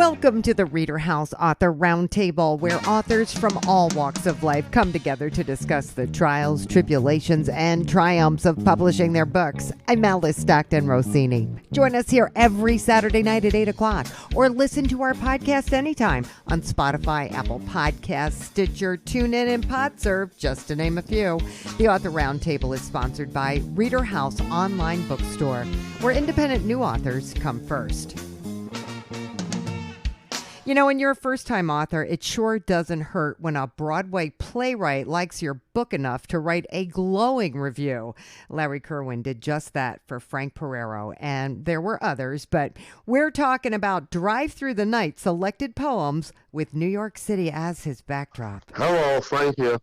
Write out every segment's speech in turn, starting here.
Welcome to the ReaderHouse Author Roundtable, where authors from all walks of life come together to discuss the trials, tribulations, and triumphs of publishing their books. I'm Alice Stockton Rossini. Join us here every Saturday night at 8 o'clock, or listen to our podcast anytime on Spotify, Apple Podcasts, Stitcher, TuneIn, and PodServe, just to name a few. The Author Roundtable is sponsored by ReaderHouse Online Bookstore, where independent new authors come first. You know, when you're a first-time author, it sure doesn't hurt when a Broadway playwright likes your book enough to write a glowing review. Larry Kerwin did just that for Frank Perero, and there were others, but we're talking about Drive Through the Night selected poems with New York City as his backdrop. Hello, Frank here.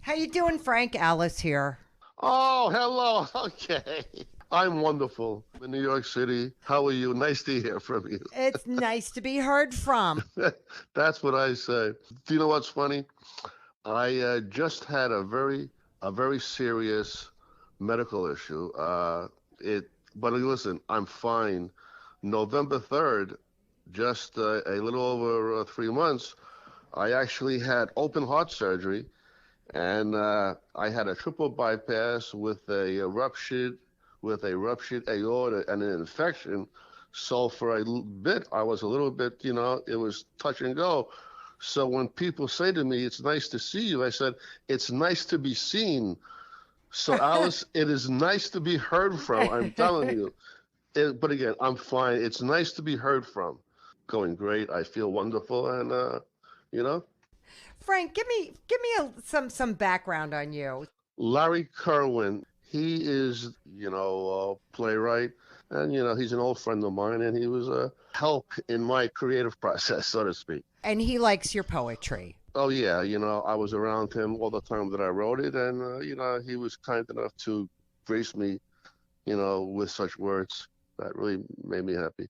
How you doing, Frank? Alice here. Oh, hello. Okay. I'm wonderful in New York City. How are you? Nice to hear from you. It's nice to be heard from. That's what I say. Do you know what's funny? I just had a very serious medical issue. But listen, I'm fine. November 3rd, just a little over 3 months, I actually had open heart surgery, and I had a triple bypass with a ruptured aorta and an infection. So for a bit, I was a little bit, it was touch and go. So when people say to me, "It's nice to see you," I said, "It's nice to be seen." So Alice, it is nice to be heard from. I'm telling you. But again, I'm fine. It's nice to be heard from. Going great. I feel wonderful, and Frank, give me some background on you. Larry Kerwin. He is, a playwright, and, he's an old friend of mine, and he was a help in my creative process, so to speak. And he likes your poetry. Oh, yeah. I was around him all the time that I wrote it, and, he was kind enough to grace me, with such words. That really made me happy.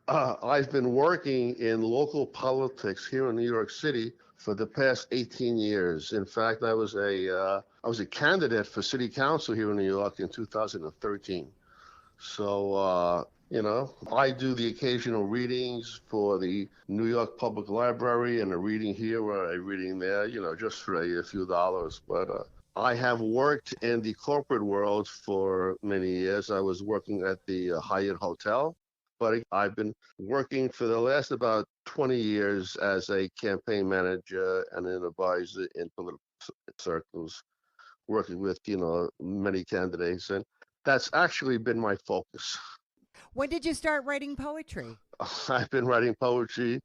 I've been working in local politics here in New York City for the past 18 years. In fact, I was a candidate for city council here in New York in 2013. So, I do the occasional readings for the New York Public Library, and a reading here or a reading there, just for a few dollars. But I have worked in the corporate world for many years. I was working at the Hyatt Hotel. But I've been working for the last about 20 years as a campaign manager and an advisor in political circles, working with, many candidates. And that's actually been my focus. When did you start writing poetry? I've been writing poetry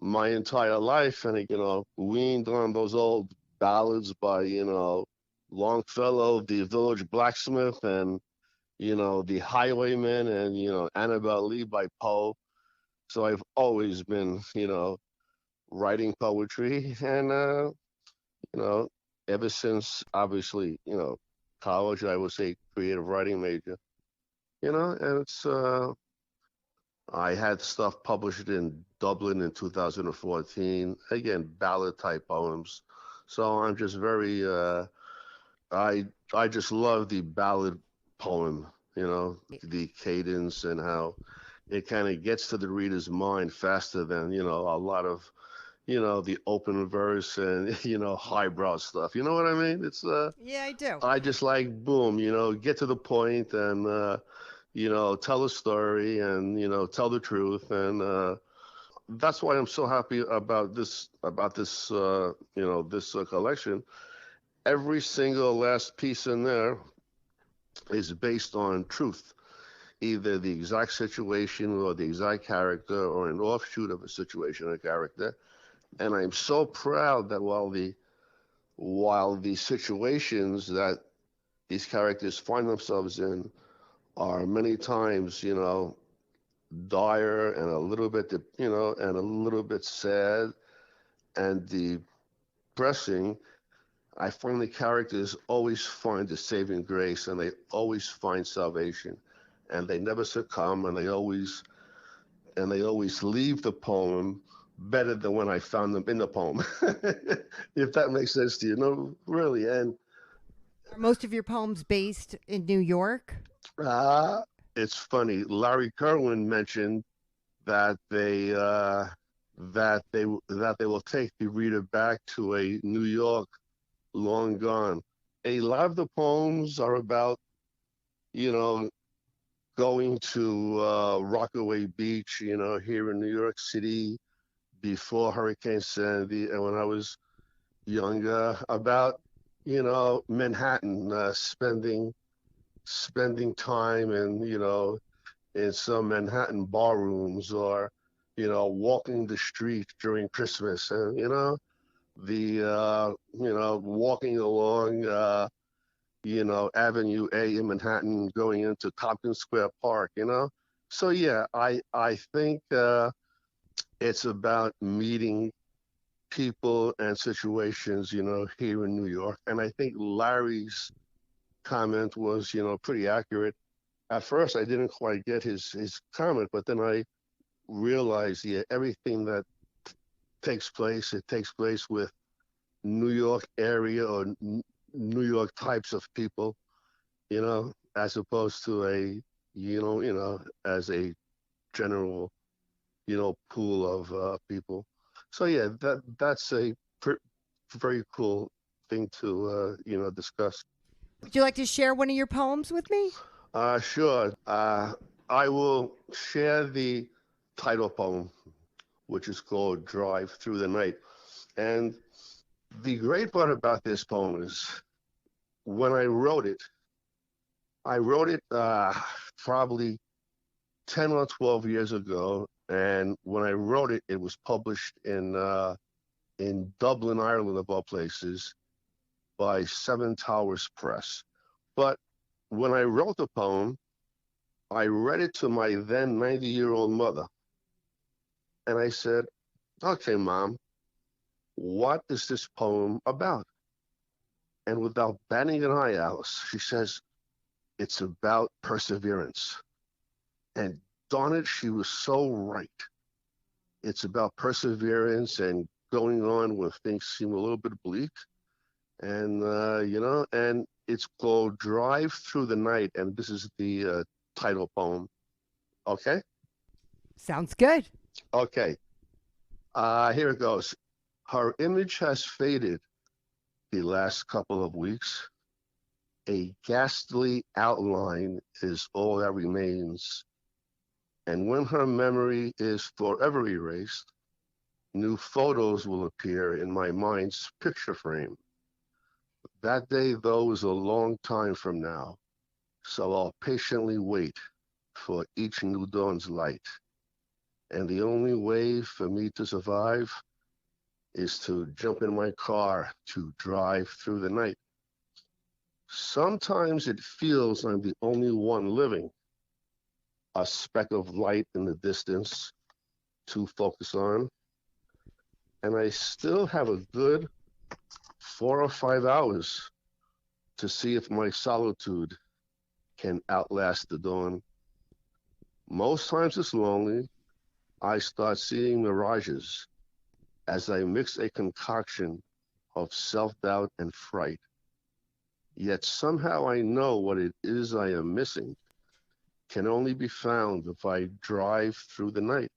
my entire life, and, weaned on those old ballads by, Longfellow, the village blacksmith, and The Highwayman, and, Annabel Lee by Poe. So I've always been, writing poetry, and, ever since, obviously, college, I was a creative writing major, and it's, I had stuff published in Dublin in 2014, again, ballad type poems. So I'm just very, I just love the ballad poem, the cadence and how it kind of gets to the reader's mind faster than, a lot of, the open verse and, highbrow stuff. You know what I mean? It's, yeah, I do. I just like, boom, get to the point and, tell a story and, tell the truth. And, that's why I'm so happy about this, this collection. Every single last piece in there is based on truth, either the exact situation or the exact character or an offshoot of a situation or character. And I'm so proud that while the situations that these characters find themselves in are many times, dire and a little bit, and a little bit sad and depressing, I find the characters always find the saving grace, and they always find salvation, and they never succumb, and they always leave the poem better than when I found them in the poem. If that makes sense to you. No, really. And are most of your poems based in New York? It's funny. Larry Kerwin mentioned that they will take the reader back to a New York long gone. A lot of the poems are about, you know, going to Rockaway Beach, you know, here in New York City before Hurricane Sandy, and when I was younger, about, you know, Manhattan, spending time in, you know, in some Manhattan barrooms, or, you know, walking the street during Christmas, and, you know, walking along, you know, Avenue A in Manhattan, going into Tompkins Square Park, you know. So yeah, I think it's about meeting people and situations, you know, here in New York. And I think Larry's comment was, you know, pretty accurate. At first, I didn't quite get his comment, but then I realized, yeah, everything that it takes place with New York area or New York types of people, you know, as opposed to a, as a general, you know, pool of people. So yeah, that's a very cool thing to, discuss. Would you like to share one of your poems with me? Sure. I will share the title poem, which is called Drive Through the Night. And the great part about this poem is when I wrote it probably 10 or 12 years ago. And when I wrote it, it was published in Dublin, Ireland, of all places, by Seven Towers Press. But when I wrote the poem, I read it to my then 90-year-old mother. And I said, okay, Mom, what is this poem about? And without batting an eye, Alice, she says, it's about perseverance. And darn it, she was so right. It's about perseverance and going on when things seem a little bit bleak. And, and it's called Drive Through the Night. And this is the title poem. Okay? Sounds good. Okay. Here it goes. Her image has faded the last couple of weeks. A ghastly outline is all that remains. And when her memory is forever erased, new photos will appear in my mind's picture frame. That day, though, is a long time from now, so I'll patiently wait for each new dawn's light. And the only way for me to survive is to jump in my car to drive through the night. Sometimes it feels I'm the only one living, a speck of light in the distance to focus on. And I still have a good 4 or 5 hours to see if my solitude can outlast the dawn. Most times it's lonely. I start seeing mirages as I mix a concoction of self-doubt and fright. Yet somehow I know what it is I am missing can only be found if I drive through the night.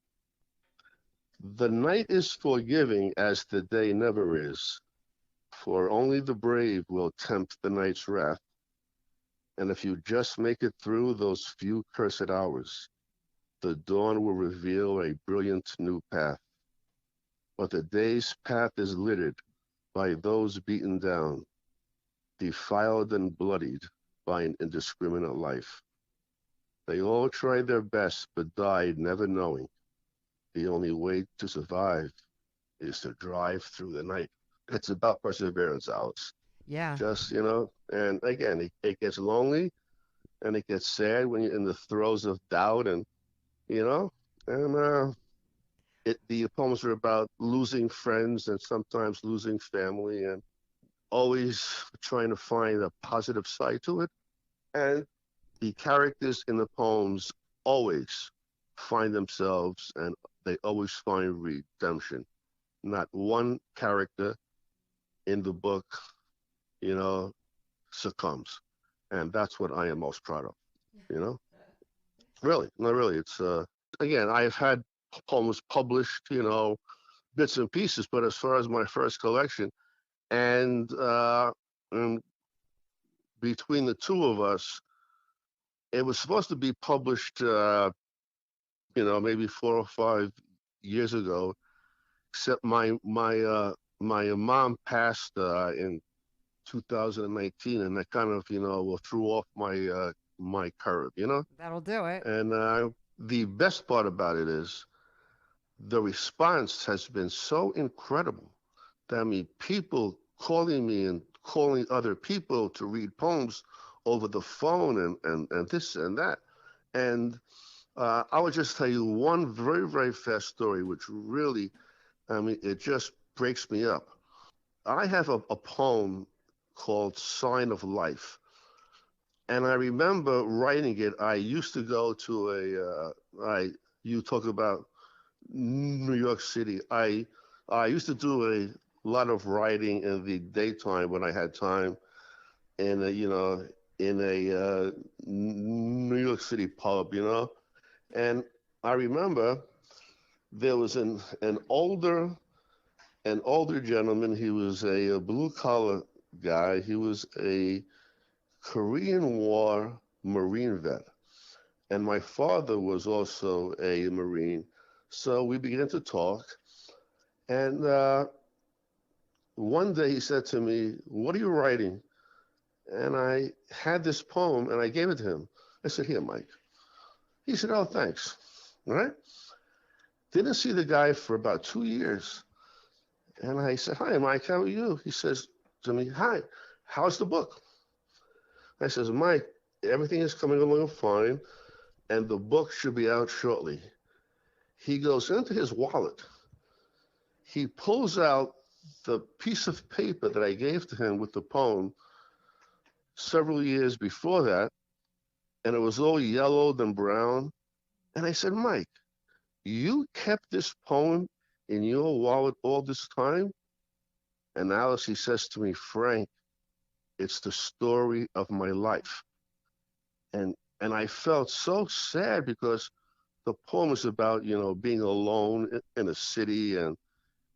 The night is forgiving as the day never is, for only the brave will tempt the night's wrath. And if you just make it through those few cursed hours, the dawn will reveal a brilliant new path. But the day's path is littered by those beaten down, defiled and bloodied by an indiscriminate life. They all tried their best but died never knowing the only way to survive is to drive through the night. It's about perseverance, Alice. Yeah. Just, and again, it gets lonely and it gets sad when you're in the throes of doubt and, you know, and the poems are about losing friends and sometimes losing family and always trying to find a positive side to it. And the characters in the poems always find themselves and they always find redemption. Not one character in the book, succumbs. And that's what I am most proud of, you know? Really, no, really. It's, again, I've had poems published, bits and pieces. But as far as my first collection, and between the two of us, it was supposed to be published, maybe 4 or 5 years ago. Except my mom passed in 2019, and that kind of threw off my curve. That'll do it. And the best part about it is the response has been so incredible. That, I mean, people calling me and calling other people to read poems over the phone and this and that. And I would just tell you one very, very fast story, which really, I mean, it just breaks me up. I have a poem called Sign of Life. And I remember writing it. I used to go to you talk about New York City. I used to do a lot of writing in the daytime when I had time in a New York City pub. And I remember there was an older gentleman. He was a blue collar guy. He was a Korean War Marine vet. And my father was also a Marine. So we began to talk. And one day he said to me, "What are you writing?" And I had this poem and I gave it to him. I said, "Here, Mike." He said, "Oh, thanks." All right. Didn't see the guy for about 2 years. And I said, "Hi, Mike, how are you?" He says to me, "Hi, how's the book?" I says, "Mike, everything is coming along fine, and the book should be out shortly." He goes into his wallet. He pulls out the piece of paper that I gave to him with the poem several years before that, and it was all yellowed and brown. And I said, "Mike, you kept this poem in your wallet all this time?" And Alice, he says to me, "Frank, it's the story of my life." And I felt so sad because the poem is about, being alone in a city and,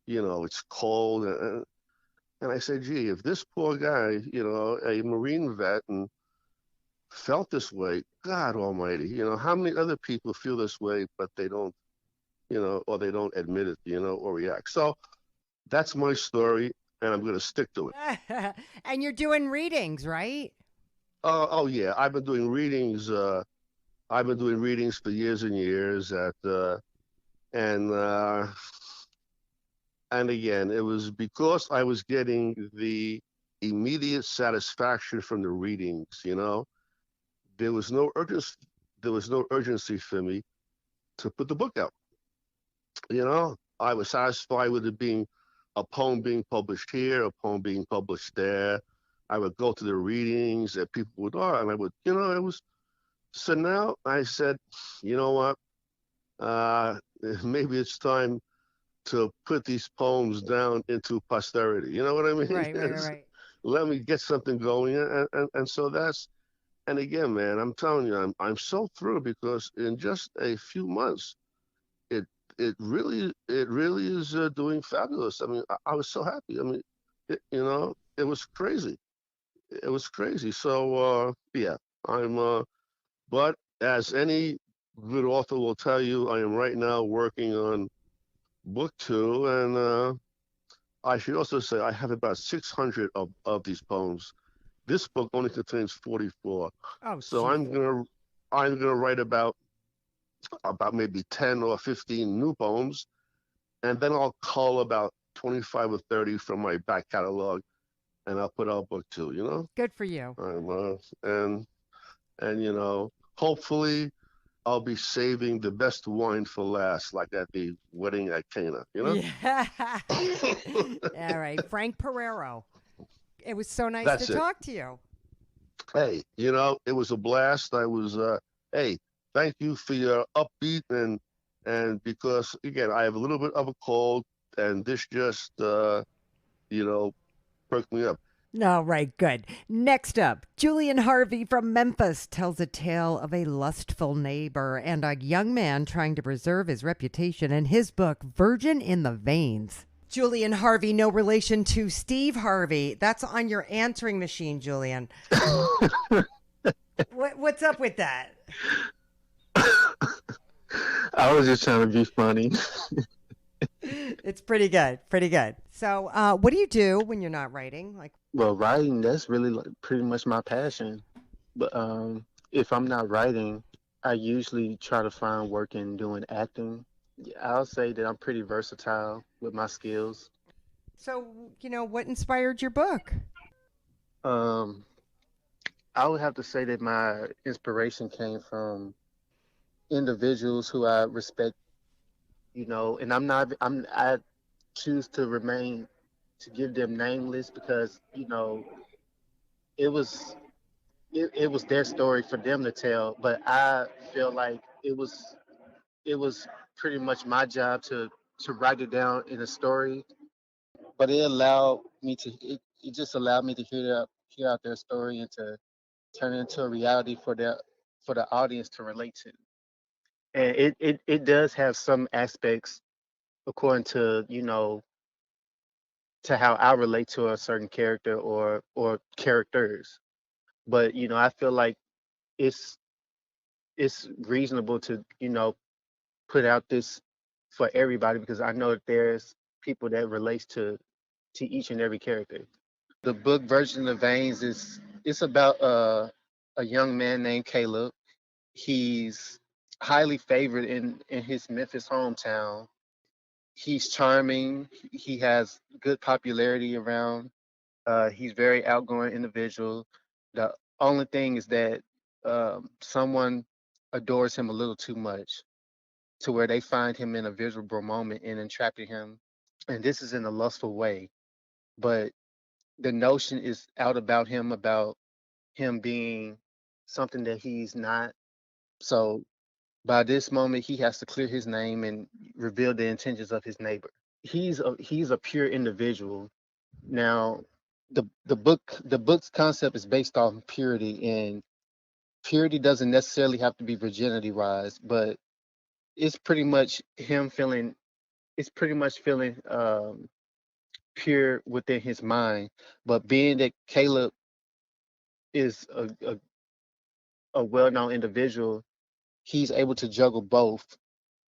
it's cold. And I said, gee, if this poor guy, a Marine vet and felt this way, God Almighty, how many other people feel this way, but they don't, or they don't admit it, or react. So that's my story, and I'm going to stick to it. And you're doing readings, right? Oh yeah, I've been doing readings. I've been doing readings for years and years and uh, and again, it was because I was getting the immediate satisfaction from the readings. There was no urgency. There was no urgency for me to put the book out. I was satisfied with it being a poem being published here, a poem being published there. I would go to the readings that people would, and I would, it was. So now I said, you know what? Maybe it's time to put these poems down into posterity. You know what I mean? Right. Let me get something going, and so that's. And again, man, I'm telling you, I'm so thrilled because in just a few months, it it really is doing fabulous. I mean, I was so happy. I mean, it was crazy. It was crazy. So yeah, I'm. But as any good author will tell you, I am right now working on book two, and I should also say I have about 600 of these poems. This book only contains 44, Oh, so geez. I'm gonna write about maybe 10 or 15 new poems, and then I'll cull about 25 or 30 from my back catalog, and I'll put out book two. Good for you. And hopefully I'll be saving the best wine for last, like at the wedding at Cana. Yeah. All right. Frank Perero. It was so nice to That's it. talk to you. Hey, it was a blast. Hey, thank you for your upbeat and because again, I have a little bit of a cold and this just, you know, perked me up. All right, good. Next up, Julian Harvey from Memphis tells a tale of a lustful neighbor and a young man trying to preserve his reputation in his book, Virgin in the Veins. Julian Harvey, no relation to Steve Harvey. That's on your answering machine, Julian. What's up with that? I was just trying to be funny. It's pretty good. Pretty good. So, what do you do when you're not writing? Like, Well, writing, that's really like pretty much my passion. But if I'm not writing, I usually try to find work in doing acting. Yeah, I'll say that I'm pretty versatile with my skills. so, what inspired your book? Um, I would have to say that my inspiration came from individuals who I respect, and I choose to remain to give them nameless because, it was it was their story for them to tell, but I feel like it was pretty much my job to write it down in a story. But it just allowed me to hear out their story and to turn it into a reality for the audience to relate to. And it does have some aspects according to, to how I relate to a certain character or characters. But I feel like it's it's reasonable to, put out this for everybody because I know that there's people that relates to each and every character. The book Virgin of Veins is it's about a young man named Caleb. He's highly favored in his Memphis hometown. He's charming. He has good popularity around. He's very outgoing individual. The only thing is that someone adores him a little too much to where they find him in a miserable moment and entrapping him. And this is in a lustful way. But the notion is out about him being something that he's not. So by this moment, he has to clear his name and reveal the intentions of his neighbor. He's a pure individual. Now, the book's concept is based on purity, and purity doesn't necessarily have to be virginity wise, but it's pretty much him feeling it's pretty much feeling pure within his mind. But being that Caleb is a well-known individual, he's able to juggle both.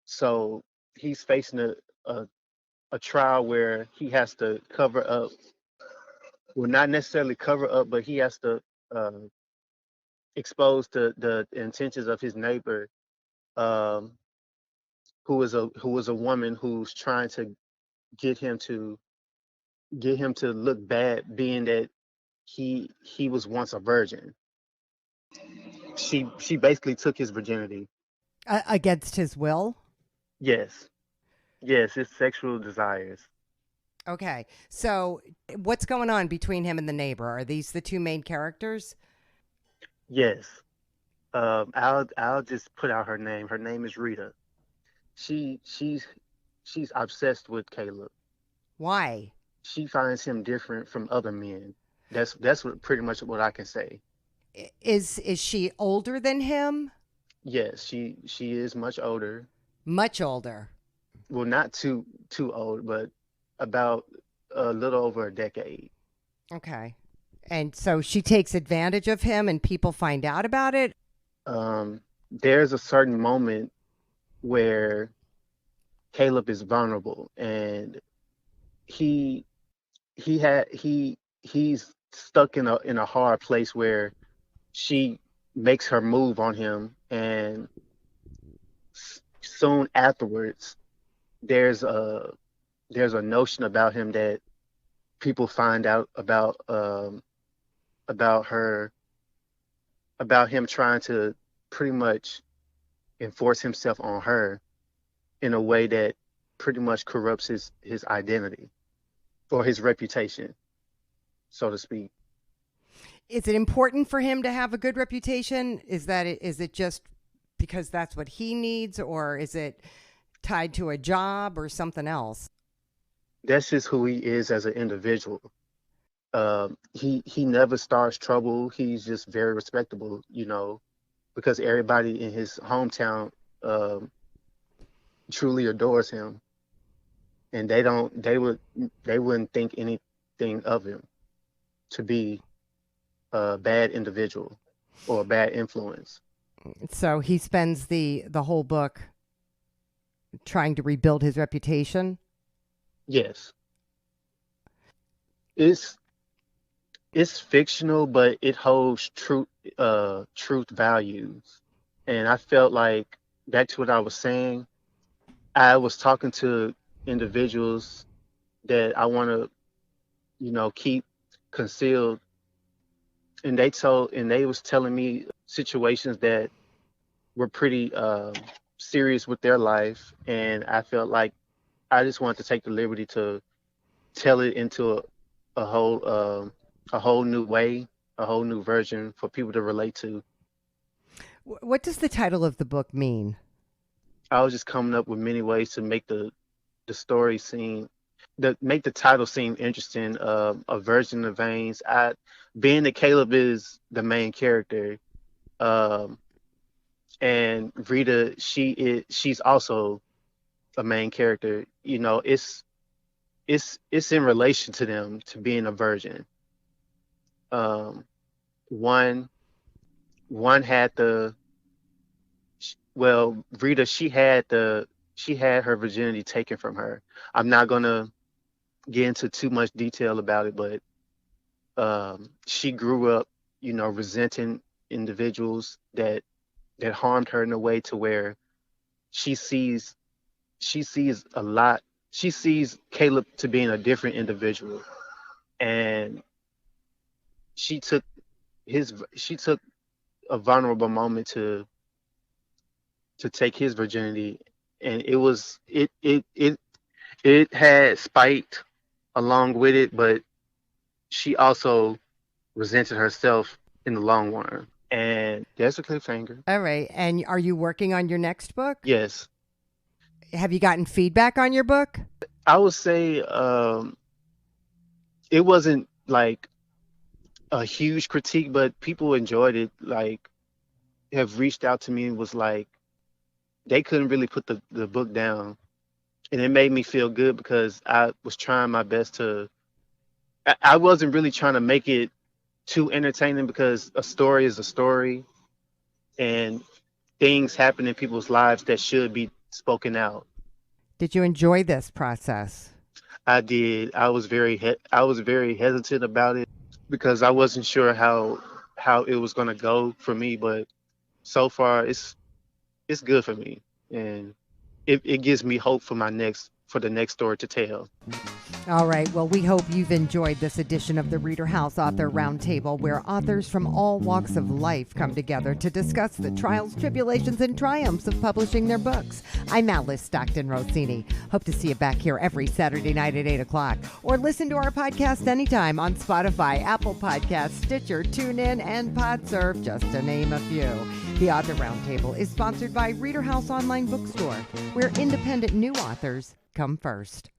So he's facing a, a trial where he has to cover up, well, not necessarily cover up, but he has to uh, expose the intentions of his neighbor, um, who is a woman who's trying to get him to get him to look bad, being that he was once a virgin. She basically took his virginity. Against his will? Yes, yes, his sexual desires. Okay. So, what's going on between him and the neighbor? Are these the two main characters? Yes. I'll just put out her name. Her name is Rita. She's obsessed with Caleb. Why? She finds him different from other men. That's what pretty much what I can say. Is she older than him? Yes, she is much older. Much older. Well, not too old, but about a little over a decade. Okay. And so she takes advantage of him and people find out about it? There's a certain moment where Caleb is vulnerable and he he's stuck in a hard place where she makes her move on him, and soon afterwards there's a notion about him that people find out about her about him trying to pretty much enforce himself on her in a way that pretty much corrupts his identity or his reputation, so to speak. Is it important for him to have a good reputation? Is it just because that's what he needs, or is it tied to a job or something else? That's just who he is as an individual. he never starts trouble. He's just very respectable, because everybody in his hometown um, truly adores him, and they wouldn't think anything of him to be a bad individual or a bad influence. So he spends the whole book trying to rebuild his reputation. Yes, it's it's fictional, but it holds truth values, and I felt like that's what I was saying. I was talking to individuals that I want to, keep concealed, and they was telling me situations that were pretty serious with their life, and I felt like I just wanted to take the liberty to tell it into a whole a whole new way, a whole new version for people to relate to. What does the title of the book mean? I was just coming up with many ways to make the story seem make the title seem interesting. A version of Veins. Being that Caleb is the main character, um, and Rita, she's also a main character. It's in relation to them to being a virgin. Um, one one had the well, Rita, she had her virginity taken from her. I'm not gonna get into too much detail about it, but she grew up, resenting individuals that harmed her in a way to where she sees she sees a lot. She sees Caleb to being a different individual, and she took she took a vulnerable moment to take his virginity, and it had spite along with it, but she also resented herself in the long run. And there's a cliffhanger. All right. And are you working on your next book? Yes, Have you gotten feedback on your book? I would say it wasn't like a huge critique, but people enjoyed it. Like, have reached out to me and was like, they couldn't really put the book down. And it made me feel good because I was trying my best I wasn't really trying to make it too entertaining because a story is a story and things happen in people's lives that should be spoken out. Did you enjoy this process? I did. I was very hesitant about it because I wasn't sure how it was going to go for me, but so far it's good for me, and it gives me hope for for the next story to tell. All right. Well, we hope you've enjoyed this edition of the ReaderHouse Author Roundtable, where authors from all walks of life come together to discuss the trials, tribulations, and triumphs of publishing their books. I'm Alice Stockton Rossini. Hope to see you back here every Saturday night at 8 o'clock, or listen to our podcast anytime on Spotify, Apple Podcasts, Stitcher, TuneIn, and PodSurf, just to name a few. The Author Roundtable is sponsored by ReaderHouse Online Bookstore, where independent new authors come first.